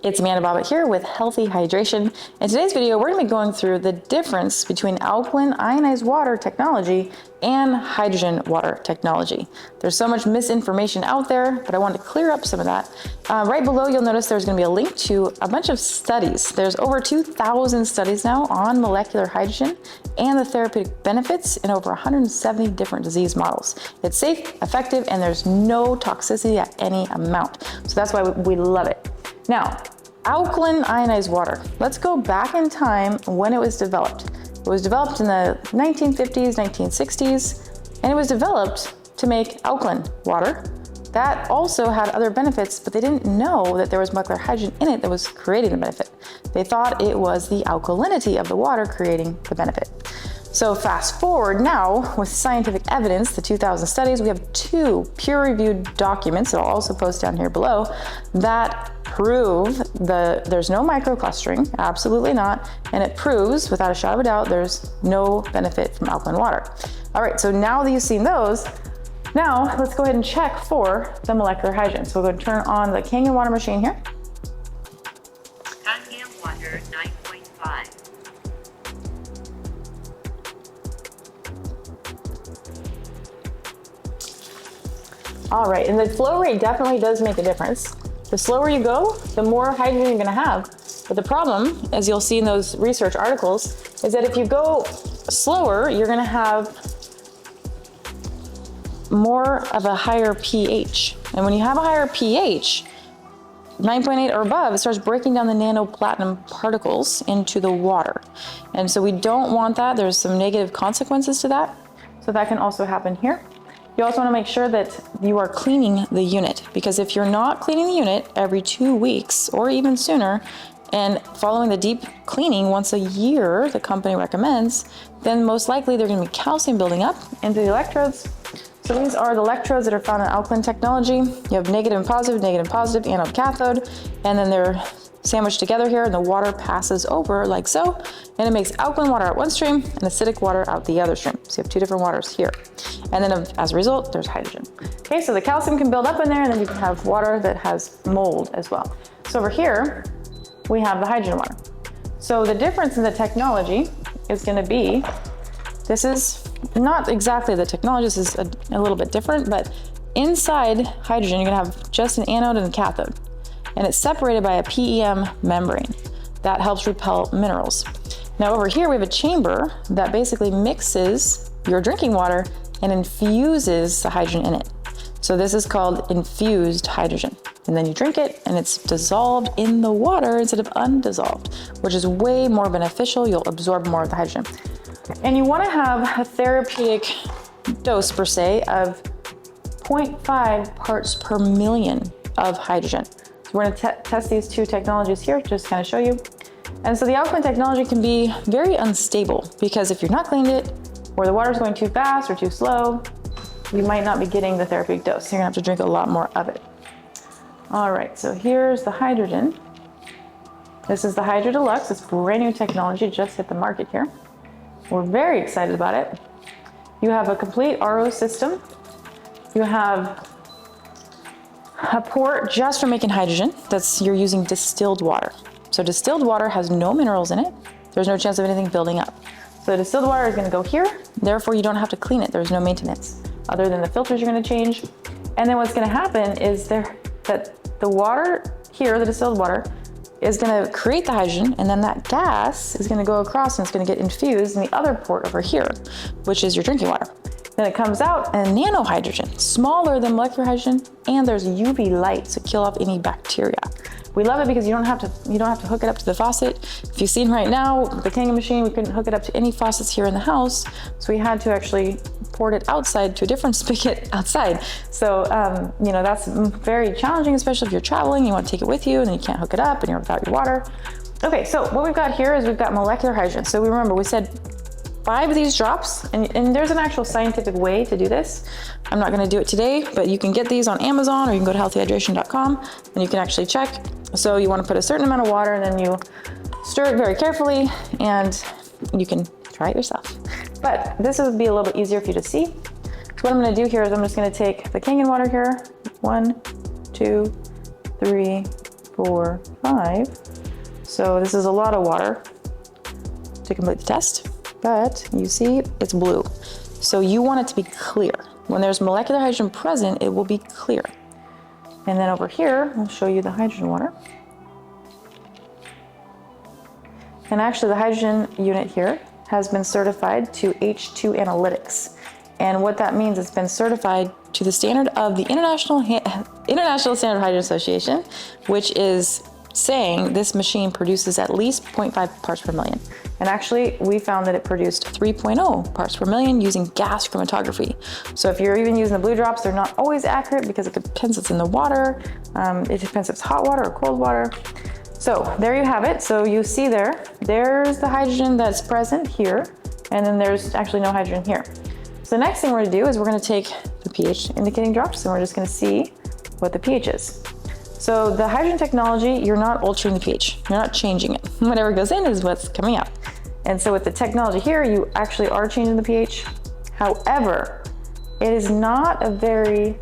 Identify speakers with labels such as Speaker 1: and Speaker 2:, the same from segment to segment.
Speaker 1: It's Amanda Bobbitt here with Healthy Hydration. In today's video, we're going to be going through the difference between alkaline ionized water technology and hydrogen water technology. There's so much misinformation out there, but I wanted to clear up some of that. Right below, you'll notice there's going to be a link to a bunch of studies. There's over 2,000 studies now on molecular hydrogen and the therapeutic benefits in over 170 different disease models. It's safe, effective, and there's no toxicity at any amount. So that's why we love it. Now, alkaline ionized water. Let's go back in time when it was developed. It was developed in the 1950s, 1960s, and it was developed to make alkaline water. That also had other benefits, but they didn't know that there was molecular hydrogen in it that was creating the benefit. They thought it was the alkalinity of the water creating the benefit. So fast forward now with scientific evidence, the 2000 studies, we have 2 peer-reviewed documents that I'll also post down here below that prove there's no microclustering, absolutely not, and it proves without a shadow of a doubt there's no benefit from alkaline water. All right, so now that you've seen those, now let's go ahead and check for the molecular hydrogen. So we're going to turn on the Kangen water machine here.
Speaker 2: Kangen water 9.5.
Speaker 1: All right, and the flow rate definitely does make a difference. The slower you go, the more hydrogen you're gonna have. But the problem, as you'll see in those research articles, is that if you go slower, you're gonna have more of a higher pH. And when you have a higher pH, 9.8 or above, it starts breaking down the nanoplatinum particles into the water. And so we don't want that. There's some negative consequences to that. So that can also happen here. You also want to make sure that you are cleaning the unit, because if you're not cleaning the unit every 2 weeks or even sooner and following the deep cleaning once a year the company recommends, then most likely there's going to be calcium building up into the electrodes. So these are the electrodes that are found in alkaline technology. You have negative and positive, anode cathode, and then they're sandwiched together here and the water passes over like so, and it makes alkaline water out one stream and acidic water out the other stream. So you have 2 different waters here. And then as a result, there's hydrogen. Okay, so the calcium can build up in there and then you can have water that has mold as well. So over here, we have the hydrogen water. So the difference in the technology is gonna be, this is not exactly the technology, this is a little bit different, but inside hydrogen, you're gonna have just an anode and a cathode. And it's separated by a PEM membrane that helps repel minerals. Now over here, we have a chamber that basically mixes your drinking water and infuses the hydrogen in it. So this is called infused hydrogen. And then you drink it and it's dissolved in the water instead of undissolved, which is way more beneficial. You'll absorb more of the hydrogen. And you wanna have a therapeutic dose per se of 0.5 parts per million of hydrogen. So we're gonna test these 2 technologies here, just to kind of show you. And so the alkaline technology can be very unstable because if you're not cleaned it, or the water's going too fast or too slow, you might not be getting the therapeutic dose. So you're gonna have to drink a lot more of it. All right, so here's the hydrogen. This is the Hydro Deluxe. It's brand new technology, just hit the market here. We're very excited about it. You have a complete RO system. You have a port just for making hydrogen. You're using distilled water. So distilled water has no minerals in it. There's no chance of anything building up. So the distilled water is going to go here. Therefore, you don't have to clean it. There's no maintenance other than the filters you're going to change. And then what's going to happen is that the water here, the distilled water, is going to create the hydrogen, and then that gas is going to go across and it's going to get infused in the other port over here, which is your drinking water. Then it comes out and nano hydrogen, smaller than molecular hydrogen, and there's UV light to kill off any bacteria. We love it because you don't have to hook it up to the faucet. If you've seen right now, the Kangen machine, we couldn't hook it up to any faucets here in the house, so we had to actually port it outside to a different spigot outside. So, you know, that's very challenging, especially if you're traveling, you want to take it with you and then you can't hook it up and you're without your water. Okay, so what we've got here is we've got molecular hydrogen. So we remember, we said 5 of these drops, and there's an actual scientific way to do this. I'm not gonna do it today, but you can get these on Amazon or you can go to healthyhydration.com and you can actually check. So you wanna put a certain amount of water and then you stir it very carefully and you can try it yourself. But this would be a little bit easier for you to see. So what I'm gonna do here is I'm just gonna take the Kangen water here, 1, 2, 3, 4, 5. So this is a lot of water to complete the test, but you see it's blue. So you want it to be clear. When there's molecular hydrogen present, it will be clear. And then over here, I'll show you the hydrogen water. And actually the hydrogen unit here has been certified to H2 analytics. And what that means, it's been certified to the standard of the International Standard Hydrogen Association, which is saying this machine produces at least 0.5 parts per million. And actually, we found that it produced 3.0 parts per million using gas chromatography. So if you're even using the blue drops, they're not always accurate because it depends if it's in the water, it depends if it's hot water or cold water. So there you have it. So you see there's the hydrogen that's present here, and then there's actually no hydrogen here. So the next thing we're gonna do is we're gonna take the pH indicating drops and we're just gonna see what the pH is. So the hydrogen technology, you're not altering the pH, you're not changing it. Whatever goes in is what's coming out. And so with the technology here, you actually are changing the pH. However, it is not a very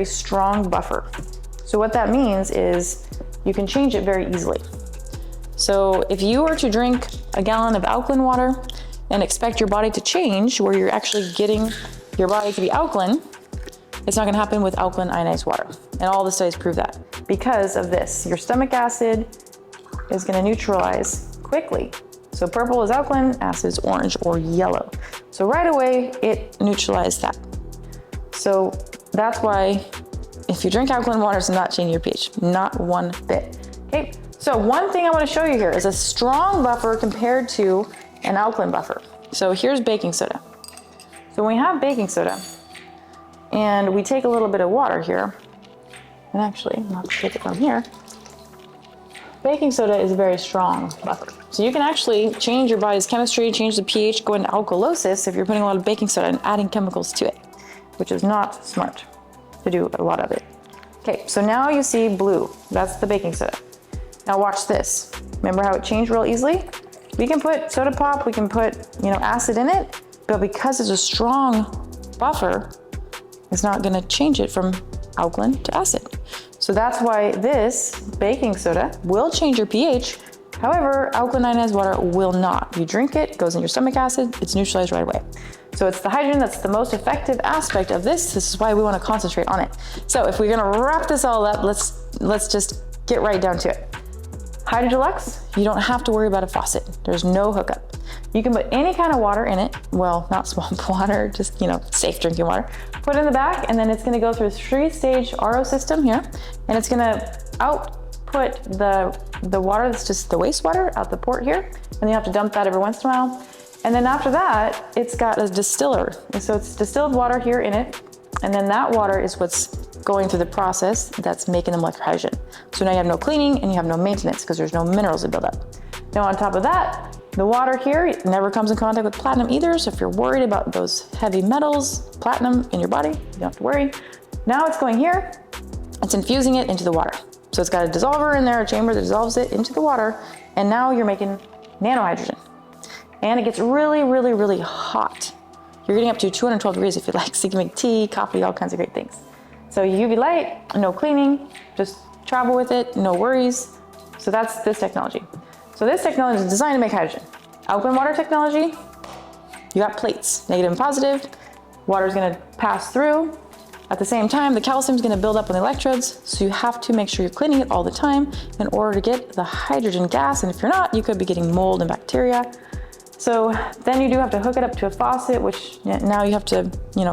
Speaker 1: strong buffer. So what that means is you can change it very easily. So if you were to drink a gallon of alkaline water and expect your body to change, where you're actually getting your body to be alkaline, it's not gonna happen with alkaline ionized water. And all the studies prove that. Because of this, your stomach acid is gonna neutralize quickly. So purple is alkaline, acid is orange or yellow. So right away, it neutralized that. So that's why if you drink alkaline water, it's not changing your pH, not one bit. Okay, so one thing I wanna show you here is a strong buffer compared to an alkaline buffer. So here's baking soda. So when we have baking soda, and we take a little bit of water here, and actually, I'll have to take it from here. Baking soda is a very strong buffer. So you can actually change your body's chemistry, change the pH, go into alkalosis if you're putting a lot of baking soda and adding chemicals to it, which is not smart to do a lot of it. Okay, so now you see blue, that's the baking soda. Now watch this. Remember how it changed real easily? We can put soda pop, we can put, acid in it, but because it's a strong buffer, it's not gonna change it from alkaline to acid. So that's why this baking soda will change your pH. However, alkaline ionized water will not. You drink it, goes in your stomach acid, it's neutralized right away. So it's the hydrogen that's the most effective aspect of this. This is why we wanna concentrate on it. So if we're gonna wrap this all up, let's just get right down to it. Hydrolux, you don't have to worry about a faucet. There's no hookup. You can put any kind of water in it. Well, not swamp water, just, safe drinking water. Put it in the back, and then it's gonna go through a 3-stage RO system here, and it's gonna output the water that's just the wastewater out the port here, and you have to dump that every once in a while. And then after that, it's got a distiller. And so it's distilled water here in it, and then that water is what's going through the process that's making the molecular hydrogen. So now you have no cleaning and you have no maintenance because there's no minerals that build up. Now on top of that, the water here never comes in contact with platinum either. So if you're worried about those heavy metals, platinum in your body, you don't have to worry. Now it's going here, it's infusing it into the water. So it's got a dissolver in there, a chamber that dissolves it into the water. And now you're making nanohydrogen. And it gets really, really, really hot. You're getting up to 212 degrees if you like. So you can make tea, coffee, all kinds of great things. So UV light, no cleaning, just travel with it, no worries. So that's this technology. So this technology is designed to make hydrogen. Alkaline water technology, you got plates, negative and positive. Water is gonna pass through. At the same time, the calcium is gonna build up on the electrodes. So you have to make sure you're cleaning it all the time in order to get the hydrogen gas. And if you're not, you could be getting mold and bacteria. So then you do have to hook it up to a faucet, which now you have to,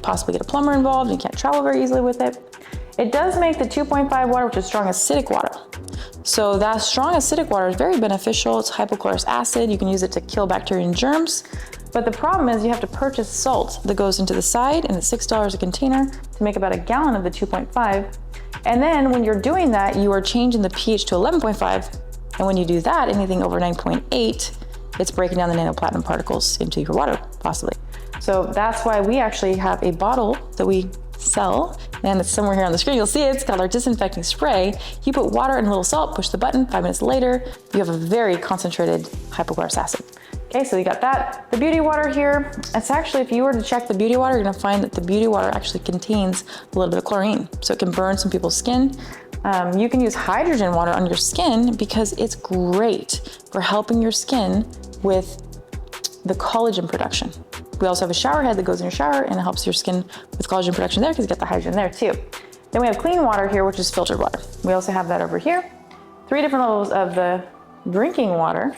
Speaker 1: possibly get a plumber involved. You can't travel very easily with it. It does make the 2.5 water, which is strong acidic water. So that strong acidic water is very beneficial. It's hypochlorous acid. You can use it to kill bacteria and germs. But the problem is you have to purchase salt that goes into the side, and it's $6 a container to make about a gallon of the 2.5. And then when you're doing that, you are changing the pH to 11.5. And when you do that, anything over 9.8, it's breaking down the nanoplatinum particles into your water, possibly. So that's why we actually have a bottle that we sell, and it's somewhere here on the screen. You'll see it. It's called our disinfecting spray. You put water and a little salt, push the button, 5 minutes later, you have a very concentrated hypochlorous acid. Okay, so you got that. The beauty water here, it's actually, if you were to check the beauty water, you're gonna find that the beauty water actually contains a little bit of chlorine. So it can burn some people's skin. You can use hydrogen water on your skin because it's great for helping your skin with the collagen production. We also have a shower head that goes in your shower and it helps your skin with collagen production there because you get the hydrogen there too. Then we have clean water here, which is filtered water. We also have that over here. 3 different levels of the drinking water.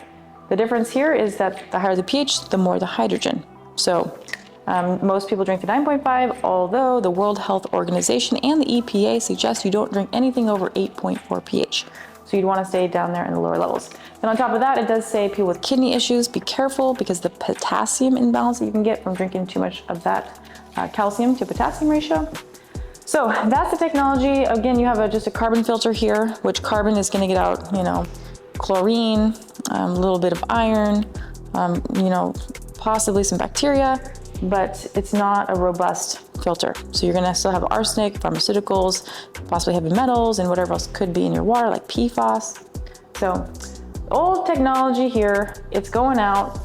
Speaker 1: The difference here is that the higher the pH, the more the hydrogen. So most people drink the 9.5, although the World Health Organization and the EPA suggest you don't drink anything over 8.4 pH. So you'd want to stay down there in the lower levels. Then on top of that, it does say people with kidney issues, be careful because the potassium imbalance that you can get from drinking too much of that calcium to potassium ratio. So that's the technology. Again, you have just a carbon filter here, which carbon is going to get out, chlorine, a little bit of iron, possibly some bacteria, but it's not a robust filter. So you're gonna still have arsenic, pharmaceuticals, possibly heavy metals, and whatever else could be in your water, like PFAS. So old technology here, it's going out.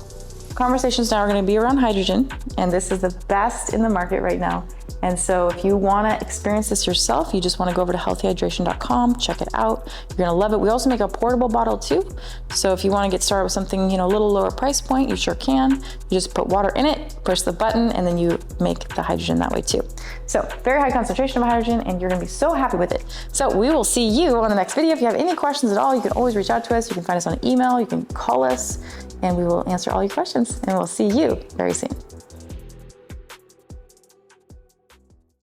Speaker 1: Conversations now are gonna be around hydrogen, and this is the best in the market right now. And so if you wanna experience this yourself, you just wanna go over to healthyhydration.com, check it out. You're gonna love it. We also make a portable bottle too. So if you wanna get started with something, a little lower price point, you sure can. You just put water in it, push the button, and then you make the hydrogen that way too. So very high concentration of hydrogen, and you're gonna be so happy with it. So we will see you on the next video. If you have any questions at all, you can always reach out to us. You can find us on email, you can call us, and we will answer all your questions. And we'll see you very soon.